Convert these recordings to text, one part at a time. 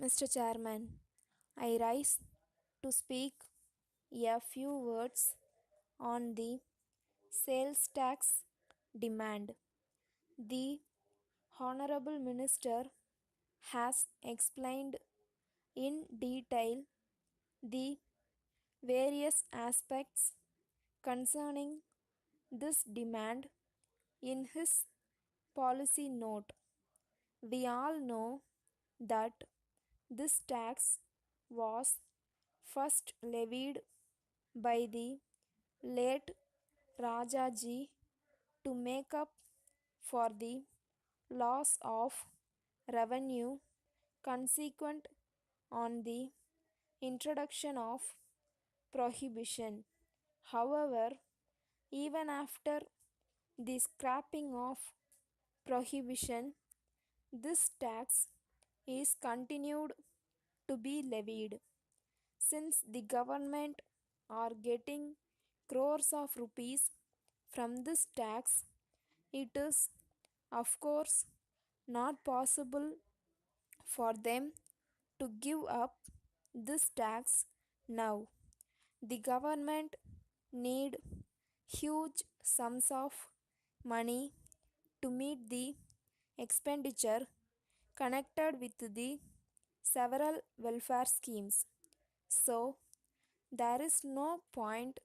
Mr. Chairman, I rise to speak a few words on the sales tax demand. The Honorable Minister has explained in detail the various aspects concerning this demand in his policy note. We all know that this tax was first levied by the late Rajaji to make up for the loss of revenue consequent on the introduction of prohibition. However, even after the scrapping of prohibition, this tax is continued to be levied. Since the government are getting crores of rupees from this tax, it is of course not possible for them to give up this tax now. The government need huge sums of money to meet the expenditure connected with the several welfare schemes. So, there is no point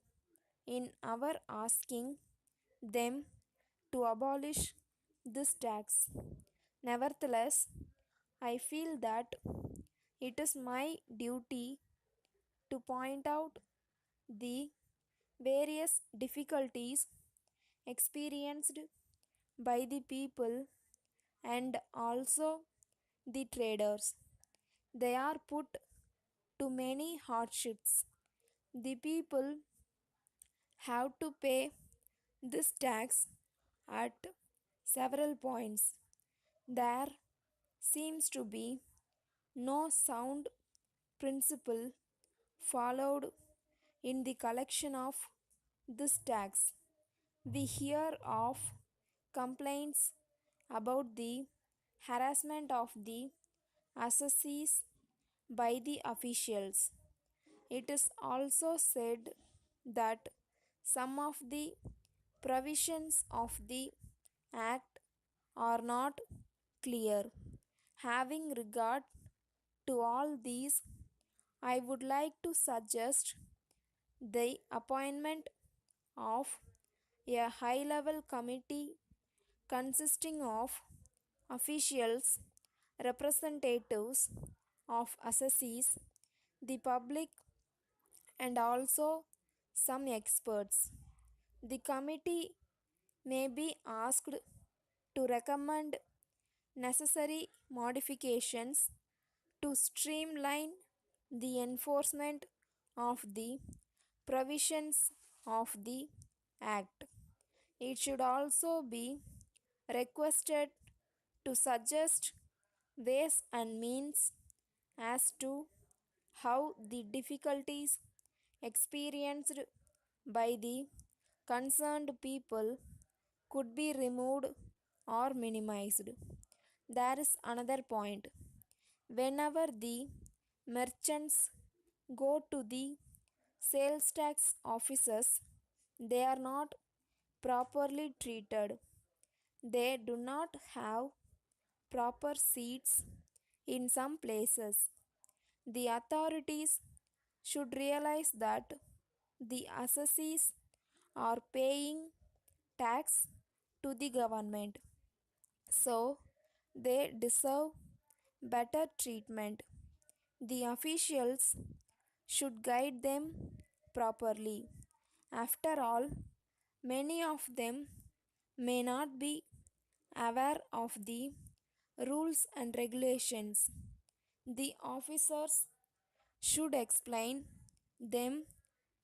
in our asking them to abolish this tax. Nevertheless, I feel that it is my duty to point out the various difficulties experienced by the people and also the traders. They are put to many hardships. The people have to pay this tax at several points. There seems to be no sound principle followed in the collection of this tax. We hear of complaints about the harassment of the assessees by the officials. It is also said that some of the provisions of the Act are not clear. Having regard to all these, I would like to suggest the appointment of a high level committee consisting of officials, representatives of assessees, the public, and also some experts. The committee may be asked to recommend necessary modifications to streamline the enforcement of the provisions of the Act. It should also be requested to suggest ways and means as to how the difficulties experienced by the concerned people could be removed or minimized. There is another point. Whenever the merchants go to the sales tax offices, they are not properly treated. They do not have proper seats in some places. The authorities should realize that the assessees are paying tax to the government, so they deserve better treatment. The officials should guide them properly. After all, many of them may not be aware of the rules and regulations. The officers should explain them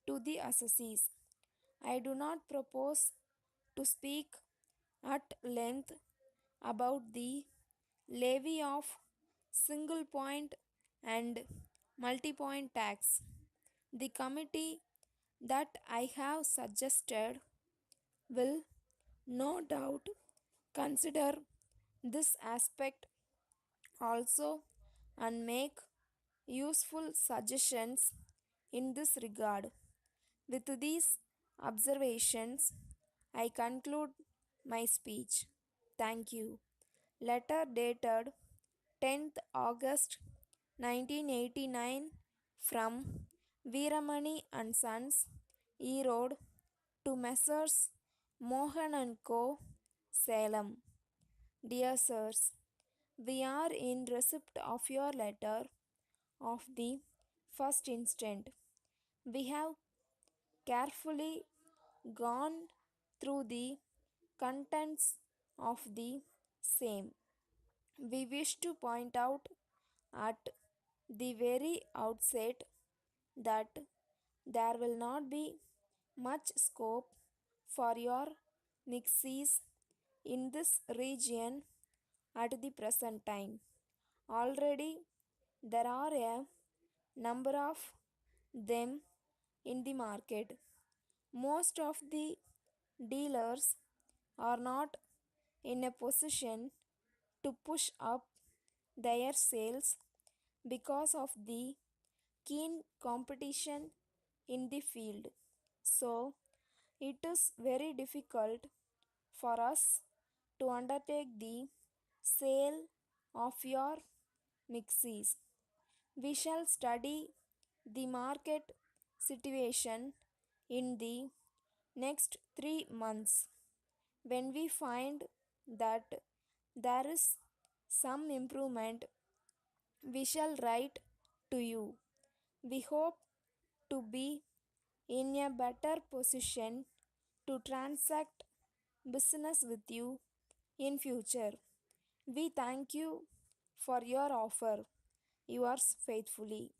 to the assessees. I do not propose to speak at length about the levy of single point and multi point tax. The committee that I have suggested will no doubt consider this aspect also and make useful suggestions in this regard. With these observations, I conclude my speech. Thank you. Letter dated 10th August 1989 from Veeramani and Sons, Erode, to Messrs. Mohan and Co., Salem. Dear Sirs, we are in receipt of your letter of the first instant. We have carefully gone through the contents of the same. We wish to point out at the very outset that there will not be much scope for your mixies in this region at the present time. Already there are a number of them in the market. Most of the dealers are not in a position to push up their sales because of the keen competition in the field. So, it is very difficult for us to undertake the sale of your mixies. We shall study the market situation in the next 3 months. When we find that there is some improvement, we shall write to you. We hope to be in a better position to transact business with you in future. We thank you for your offer. Yours faithfully.